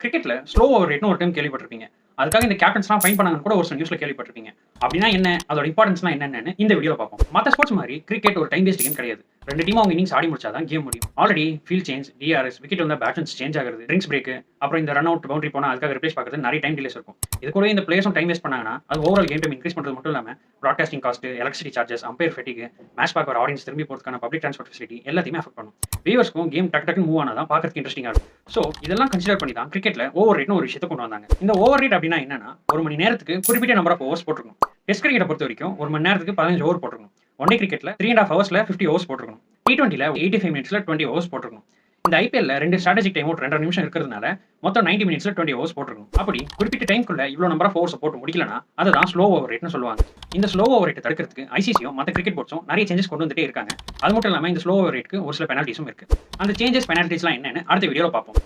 கிரிக்கெட்ல slow over ரேட்னு ஒரு time கேள்விப்பட்டிருப்பீங்க. அதுக்காக இந்த கேப்டன்ஸ்லாம் ஃபைன் பண்ணாங்கன்னு கூட ஒரு சில நியூஸ்ல கேள்விப்பட்டிருப்பீங்க. அப்படின்னா என்ன? அதோட இம்பார்ட்டன்ஸ்லாம் என்னன்னு இந்த வீடியோல பார்ப்போம். மத்த ஸ்போர்ட்ஸ் மாரி கிரிக்கெட் ஒரு டைம் வேஸ்ட் கேம் கிடையாது. 2 டீம் அவங்க இன்னிங்ஸ் ஆடி முடிச்சா தான் கேம் முடியும். Already field change, TRS, wicket வந்தா பேட்ஸ்மேன்ஸ் சேஞ்ச் ஆகுறது, ட்ரிங்க்ஸ் பிரேக், அப்புறம் இந்த ரன் அவுட், பவுண்டரி போனா அதுக்காக ரிப்ளேஸ் பார்க்கறது நிறைய டைம் டிலேஸ் இருக்கும். இது கூடவே இந்த பிளேயர்ஸும் டைம் வேஸ்ட் பண்ணாங்கன்னா, அது ஓவரால் கேம் டைம் இன்கிரீஸ் பண்றது மட்டும் இல்லாம broadcasting cost, electricity charges, umpire ஃபெட்டிக், match பார்க்க வர ஆடியன்ஸ் திரும்பி போறதுக்கான பப்ளிக் டிரான்ஸ்போர்ட் ஃபெசிலிட்டி எல்லாத்தையுமே அஃபெக்ட் பண்ணும். வியூவர்ஸ்க்கும் கேம் டக்கு டக்குன்னு மூவ் ஆனா தான் பார்க்கறதுக்கு இன்ட்ரெஸ்டிங்கா இருக்கும். ஸோ இதெல்லாம் கன்சிடர் பண்ணி தான் கிரிக்கெட்ல ஓவர் ரேட்னு ஒரு விஷயத்தை கொண்டு வந்தாங்க. இந்த ஓவர் ரேட் அப்படின்னா என்னன்னா, ஒரு மணி நேரத்துக்கு குறிப்பிட்ட நம்பர் ஆஃப் ஓவர்ஸ் போட்டுருக்கணும். டெஸ்ட் கிரிக்கெட்டை பொறுத்த வரைக்கும் ஒரு மணி நேரத்துக்கு 15 ஓவர் போட்டுருக்கணும். ஒன் டே கிரிக்கெட்ல 3.5 ஹவர்ஸ்ல 50 ஓவர்ஸ் போட்டுருக்கணும். T20ல 85 மினிட்ஸ்ல 20 ஓவர்ஸ் போட்டுருக்கணும். இந்த ஐபிஎல்ல 2 ஸ்ட்ராட்டஜிக் டைம் அவுட் 2.5 நிமிஷம் இருக்கிறதுனால மொத்தம் 90 மினிட்ஸ்ல 20 ஓவர்ஸ் போட்டுருக்கணும். அப்படி குறிப்பிட்ட டைம்க்குள்ள இவ்வளவு நம்பர் ஆஃப் ஓவர்ஸ் போட்டு முடிக்கலனா அதை தான் ஸ்லோ ஓவர் ரேட்னு சொல்லுவாங்க. இந்த ஸ்லோ ஓவர் ரேட்டை தடுக்கிறதுக்கு ஐசிசியும் மற்ற கிரிக்கெட் போர்ட்ஸும் நிறைய சேஞ்சஸ் கொண்டு வந்துட்டே இருக்காங்க. அது மட்டும் இல்லாம இந்த ஸ்லோ ஓவர் ரேட்க்கு ஒரு சில பெனால்டிஸும் இருக்கு. அந்த சேஞ்சஸ் பெனால்டிஸ்லாம் என்னன்னு அடுத்த வீடியோல பார்ப்போம்.